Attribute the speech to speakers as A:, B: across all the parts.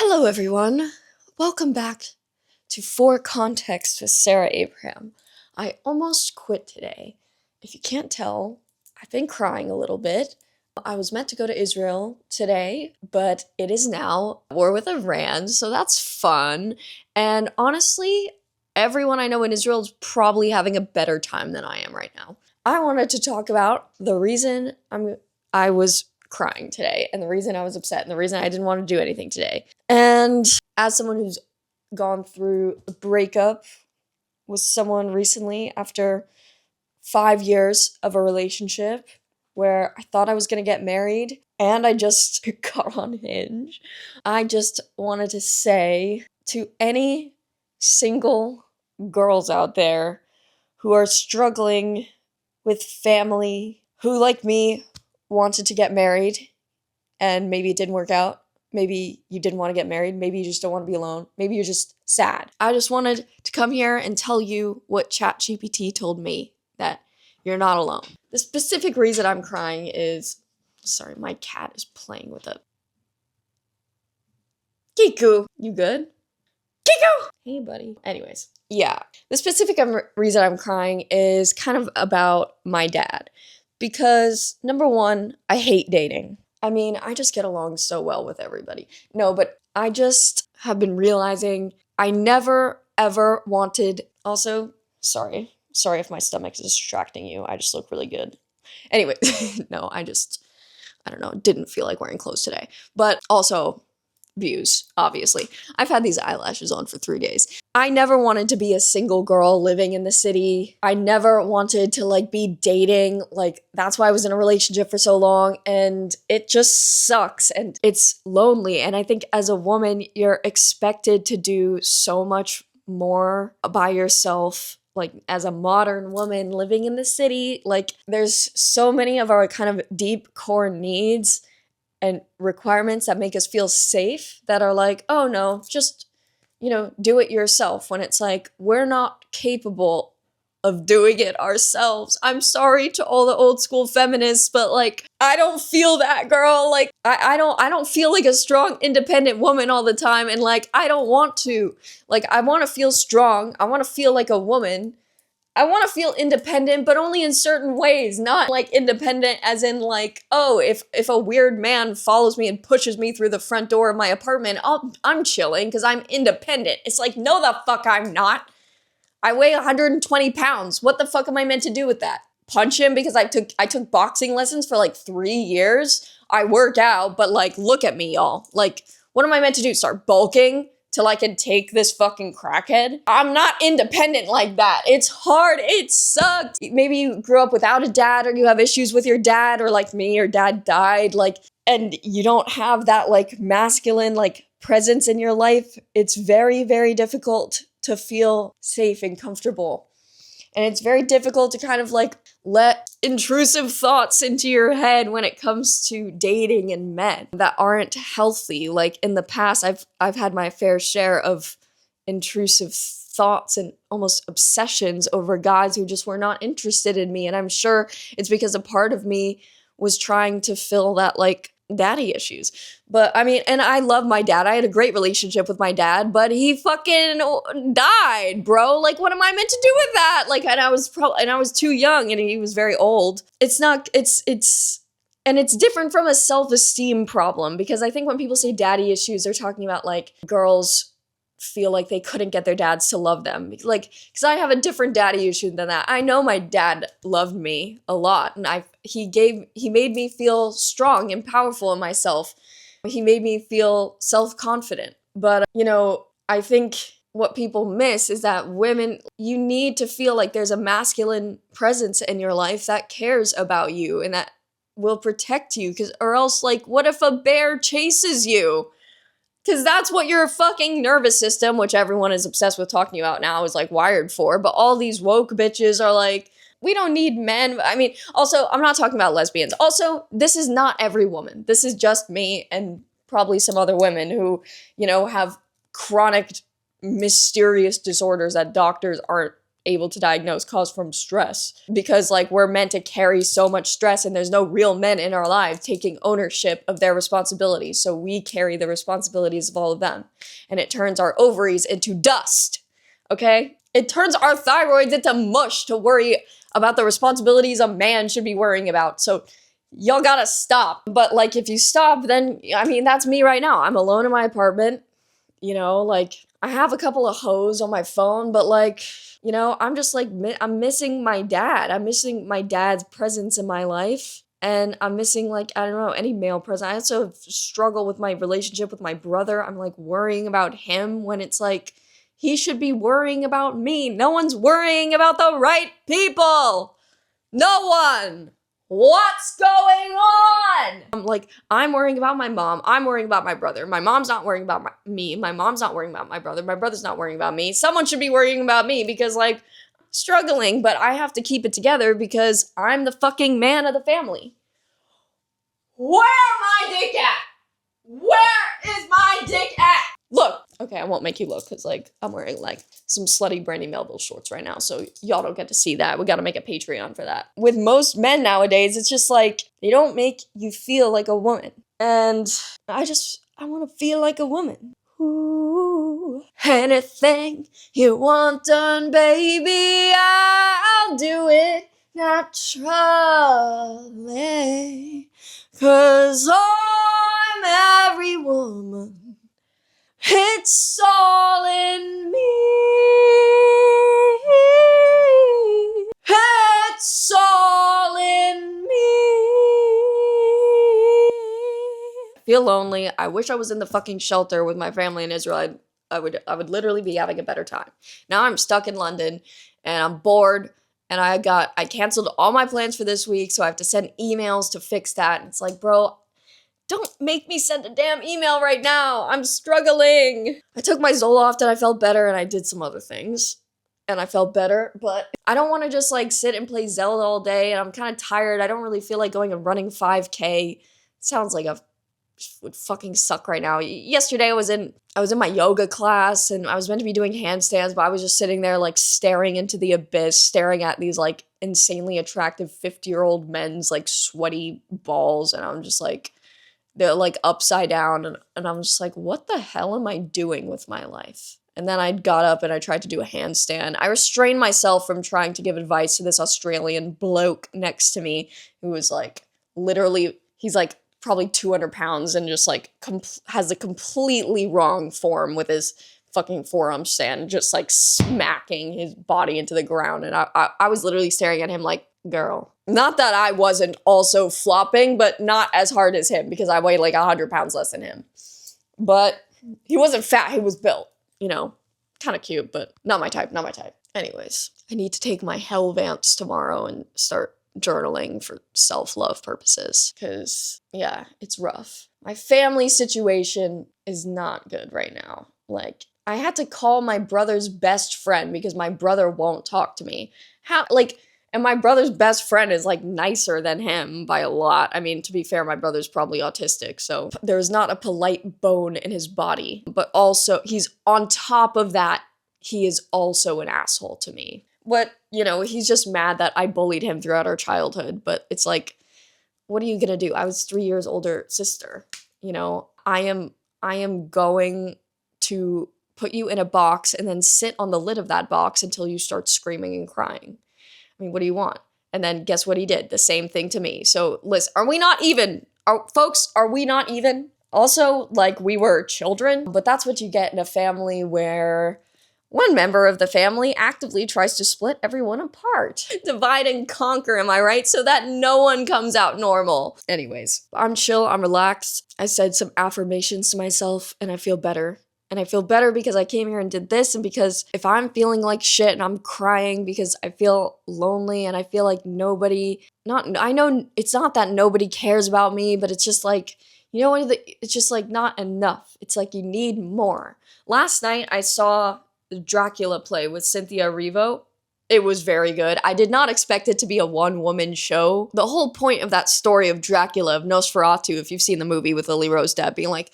A: Hello, everyone. Welcome back to For Context with Sarah Abraham. I almost quit today. If you can't tell, I've been crying a little bit. I was meant to go to Israel today, but it is now war with Iran, so that's fun. And honestly, everyone I know in Israel is probably having a better time than I am right now. I wanted to talk about the reason I was crying today, and the reason I was upset, and the reason I didn't want to do anything today. And as someone who's gone through a breakup with someone recently after 5 years of a relationship where I thought I was going to get married and I just got on Hinge, I just wanted to say to any single girls out there who are struggling with family, who like me wanted to get married and maybe it didn't work out. Maybe you didn't want to get married. Maybe you just don't want to be alone. Maybe you're just sad. I just wanted to come here and tell you what ChatGPT told me, that you're not alone. The specific reason I'm crying is, sorry, my cat is playing with a Kiku. You good? Kiku! Hey, buddy. Anyways, yeah. The specific reason I'm crying is kind of about my dad. Because, number one, I hate dating. I mean, I just get along so well with everybody. No, but I just have been realizing I never, ever wanted... Also, sorry if my stomach is distracting you. I just look really good. Anyway, no, I don't know, didn't feel like wearing clothes today. But also... views, obviously. I've had these eyelashes on for 3 days. I never wanted to be a single girl living in the city. I never wanted to be dating. That's why I was in a relationship for so long, and it just sucks and it's lonely. And I think as a woman, you're expected to do so much more by yourself. As a modern woman living in the city, there's so many of our kind of deep core needs and requirements that make us feel safe that are oh no, just, do it yourself, when it's we're not capable of doing it ourselves. I'm sorry to all the old school feminists, but I don't feel that, girl. I don't feel like a strong, independent woman all the time, and I don't want to. I want to feel strong. I want to feel like a woman. I want to feel independent, but only in certain ways, not independent as in oh, if a weird man follows me and pushes me through the front door of my apartment, I'm chilling because I'm independent. It's no the fuck I'm not. I weigh 120 pounds. What the fuck am I meant to do with that? Punch him because I took boxing lessons for 3 years. I work out, but look at me, y'all. What am I meant to do? Start bulking? Till I can take this fucking crackhead? I'm not independent like that. It's hard. It sucks. Maybe you grew up without a dad, or you have issues with your dad, or like me, your dad died, and you don't have that masculine presence in your life. It's very, very difficult to feel safe and comfortable. And it's very difficult to kind of let intrusive thoughts into your head when it comes to dating and men that aren't healthy. In the past, I've had my fair share of intrusive thoughts and almost obsessions over guys who just were not interested in me. And I'm sure it's because a part of me was trying to fill that daddy issues. But I mean, and I love my dad. I had a great relationship with my dad, but he fucking died, bro. What am I meant to do with that? And I was too young, and he was very old. It's different from a self-esteem problem, because I think when people say daddy issues, they're talking about girls feel like they couldn't get their dads to love them. Because I have a different daddy issue than that. I know my dad loved me a lot, and he made me feel strong and powerful in myself. He made me feel self-confident. But, I think what people miss is that women, you need to feel like there's a masculine presence in your life that cares about you and that will protect you. Or else, what if a bear chases you? Because that's what your fucking nervous system, which everyone is obsessed with talking about now, is wired for. But all these woke bitches are we don't need men. I mean, also, I'm not talking about lesbians. Also, this is not every woman. This is just me and probably some other women who, have chronic, mysterious disorders that doctors aren't able to diagnose caused from stress. Because like we're meant to carry so much stress and there's no real men in our lives taking ownership of their responsibilities. So we carry the responsibilities of all of them. And it turns our ovaries into dust. Okay? It turns our thyroids into mush to worry about the responsibilities a man should be worrying about. So y'all gotta stop. But like if you stop, then I mean that's me right now. I'm alone in my apartment. You know, like I have a couple of hoes on my phone, but like, you know, I'm just like I'm missing my dad. I'm missing my dad's presence in my life. And I'm missing, like, I don't know, any male presence. I also struggle with my relationship with my brother. I'm like worrying about him when it's like he should be worrying about me. No one's worrying about the right people. No one. What's going on? I'm worrying about my mom. I'm worrying about my brother. My mom's not worrying about me. My mom's not worrying about my brother. My brother's not worrying about me. Someone should be worrying about me because, like, struggling, but I have to keep it together because I'm the fucking man of the family. Where my dick at? Where is my dick at? Look. Okay, I won't make you look because, like, I'm wearing, like, some slutty Brandy Melville shorts right now, so y'all don't get to see that. We gotta make a Patreon for that. With most men nowadays, it's just, like, they don't make you feel like a woman. And I want to feel like a woman. Ooh, anything you want done, baby, I'll do it naturally. 'Cause I'm every woman. It's all in me. It's all in me. I feel lonely. I wish I was in the fucking shelter with my family in Israel. I would literally be having a better time. Now I'm stuck in London and I'm bored and I canceled all my plans for this week, so I have to send emails to fix that. And it's like, bro, don't make me send a damn email right now. I'm struggling. I took my Zoloft and I felt better and I did some other things. And I felt better, but I don't want to just like sit and play Zelda all day and I'm kind of tired. I don't really feel like going and running 5K. Sounds like would fucking suck right now. Yesterday I was in my yoga class and I was meant to be doing handstands, but I was just sitting there like staring into the abyss, staring at these like insanely attractive 50-year-old men's like sweaty balls, and I'm just like, they're like upside down, and I'm just like, what the hell am I doing with my life? And then I got up and I tried to do a handstand. I restrained myself from trying to give advice to this Australian bloke next to me who was like, literally, he's like probably 200 pounds and just like has a completely wrong form with his fucking forearm stand, just like smacking his body into the ground. And I was literally staring at him like, girl. Not that I wasn't also flopping, but not as hard as him because I weighed like 100 pounds less than him. But he wasn't fat, he was built, you know, kind of cute, but not my type. Anyways, I need to take my Hellvance tomorrow and start journaling for self-love purposes because, yeah, it's rough. My family situation is not good right now. Like, I had to call my brother's best friend because my brother won't talk to me. And my brother's best friend is, like, nicer than him by a lot. I mean, to be fair, my brother's probably autistic, so there's not a polite bone in his body. But also, he's on top of that, he is also an asshole to me. But, you know, he's just mad that I bullied him throughout our childhood. But it's like, what are you gonna do? I was 3 years older sister. You know, I am going to put you in a box and then sit on the lid of that box until you start screaming and crying. I mean, what do you want? And then guess what he did? The same thing to me. So listen, are we not even? Folks, are we not even? Also, like, we were children, but that's what you get in a family where one member of the family actively tries to split everyone apart. Divide and conquer, am I right? So that no one comes out normal. Anyways, I'm chill, I'm relaxed. I said some affirmations to myself and I feel better. And I feel better because I came here and did this, and because if I'm feeling like shit and I'm crying because I feel lonely and I feel like I know it's not that nobody cares about me, but it's just like, you know what, it's just like not enough. It's like you need more. Last night I saw the Dracula play with Cynthia Erivo. It was very good. I did not expect it to be a one-woman show. The whole point of that story of Dracula, of Nosferatu, if you've seen the movie with Lily Rose Depp, being like,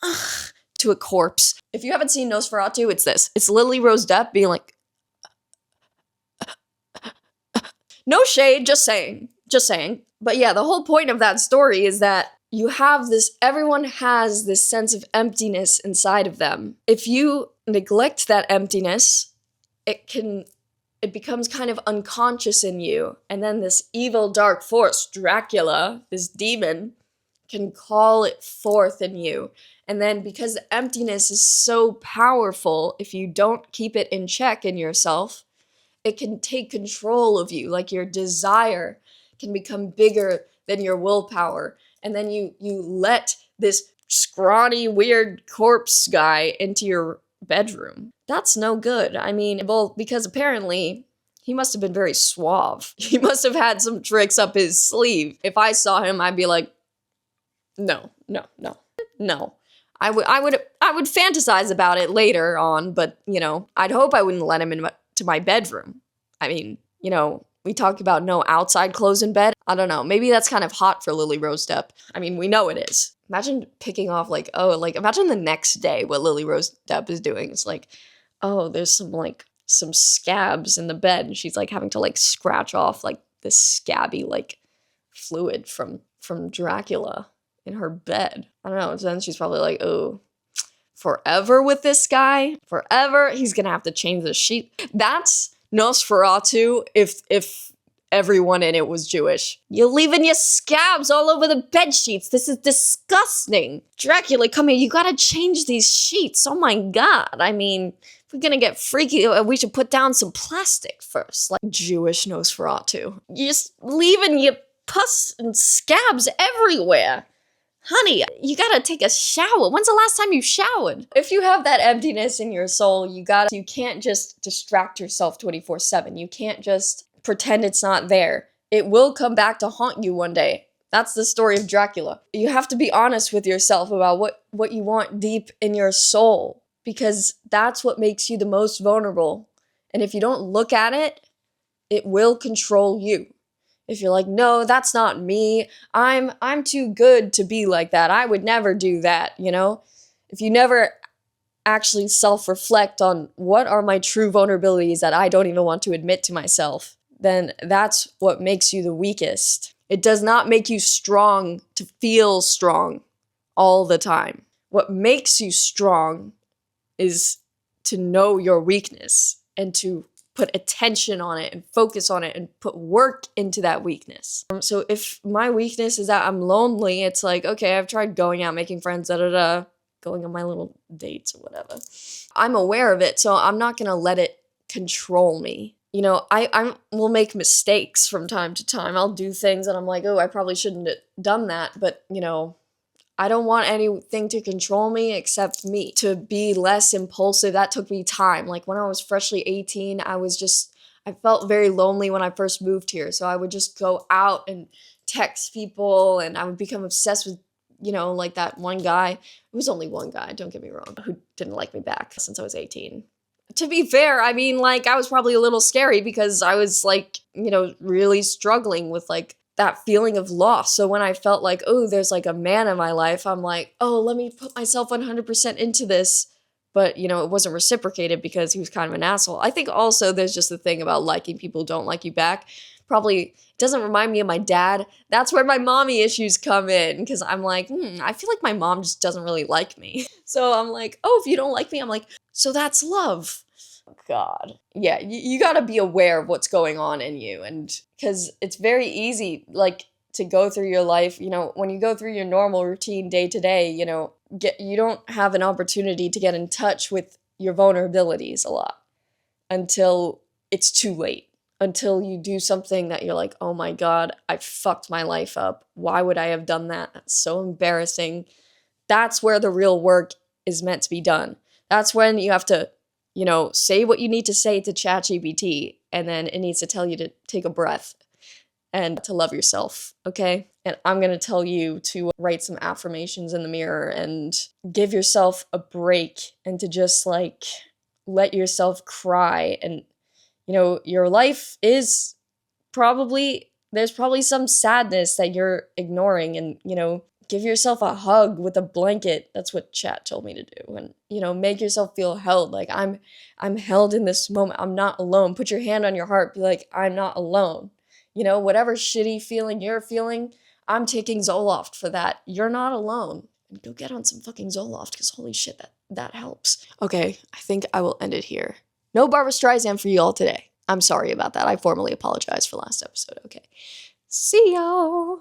A: ugh, to a corpse. If you haven't seen Nosferatu, it's this. It's Lily Rose Depp being like, No shade, just saying. Just saying. But yeah, the whole point of that story is that you have this, everyone has this sense of emptiness inside of them. If you neglect that emptiness, it becomes kind of unconscious in you. And then this evil dark force, Dracula, this demon, can call it forth in you. And then because the emptiness is so powerful, if you don't keep it in check in yourself, it can take control of you. Like your desire can become bigger than your willpower. And then you let this scrawny, weird corpse guy into your bedroom. That's no good. I mean, well, because apparently he must have been very suave. He must have had some tricks up his sleeve. If I saw him, I'd be like, no. I would fantasize about it later on, but, you know, I'd hope I wouldn't let him into my bedroom. I mean, you know, we talk about no outside clothes in bed. I don't know. Maybe that's kind of hot for Lily Rose Depp. I mean, we know it is. Imagine picking off imagine the next day what Lily Rose Depp is doing. It's like, oh, there's some scabs in the bed, and she's like having to like scratch off like this scabby like fluid from Dracula in her bed. I don't know. So then she's probably like, oh, forever with this guy? Forever? He's gonna have to change the sheet. That's Nosferatu if everyone in it was Jewish. You're leaving your scabs all over the bed sheets. This is disgusting. Dracula, come here. You gotta change these sheets. Oh my god. I mean, if we're gonna get freaky, we should put down some plastic first. Like Jewish Nosferatu. You're just leaving your pus and scabs everywhere. Honey, you gotta take a shower. When's the last time you showered? If you have that emptiness in your soul, you can't just distract yourself 24/7. You can't just pretend it's not there. It will come back to haunt you one day. That's the story of Dracula. You have to be honest with yourself about what you want deep in your soul, because that's what makes you the most vulnerable. And if you don't look at it, it will control you. If you're like, no, that's not me. I'm too good to be like that. I would never do that, you know? If you never actually self-reflect on what are my true vulnerabilities that I don't even want to admit to myself, then that's what makes you the weakest. It does not make you strong to feel strong all the time. What makes you strong is to know your weakness and to put attention on it and focus on it and put work into that weakness. So if my weakness is that I'm lonely, it's like, okay, I've tried going out, making friends, going on my little dates or whatever. I'm aware of it, so I'm not gonna let it control me. You know, I will make mistakes from time to time. I'll do things and I'm like, oh, I probably shouldn't have done that, but, you know, I don't want anything to control me except me. To be less impulsive, that took me time. Like when I was freshly 18, I felt very lonely when I first moved here. So I would just go out and text people and I would become obsessed with, you know, like that one guy. It was only one guy, don't get me wrong, who didn't like me back since I was 18. To be fair, I mean, like, I was probably a little scary because I was like, you know, really struggling with like that feeling of loss. So when I felt like, oh, there's like a man in my life, I'm like, oh, let me put myself 100% into this. But, you know, it wasn't reciprocated because he was kind of an asshole. I think also there's just the thing about liking people who don't like you back. Probably doesn't remind me of my dad. That's where my mommy issues come in, because I'm like, I feel like my mom just doesn't really like me. So I'm like, oh, if you don't like me, I'm like, so that's love. God. Yeah, you gotta be aware of what's going on in you, and because it's very easy, like, to go through your life, you know, when you go through your normal routine day to day, you know, you don't have an opportunity to get in touch with your vulnerabilities a lot until it's too late. Until you do something that you're like, oh my God, I fucked my life up. Why would I have done that? That's so embarrassing. That's where the real work is meant to be done. That's when you have to, you know, say what you need to say to ChatGPT, and then it needs to tell you to take a breath and to love yourself, okay? And I'm gonna tell you to write some affirmations in the mirror and give yourself a break and to just, like, let yourself cry. And, you know, your life is there's probably some sadness that you're ignoring, and, you know, give yourself a hug with a blanket. That's what Chat told me to do. And, you know, make yourself feel held. Like, I'm held in this moment. I'm not alone. Put your hand on your heart. Be like, I'm not alone. You know, whatever shitty feeling you're feeling, I'm taking Zoloft for that. You're not alone. And go get on some fucking Zoloft, because holy shit, that helps. Okay, I think I will end it here. No Barbra Streisand for you all today. I'm sorry about that. I formally apologize for last episode. Okay. See y'all.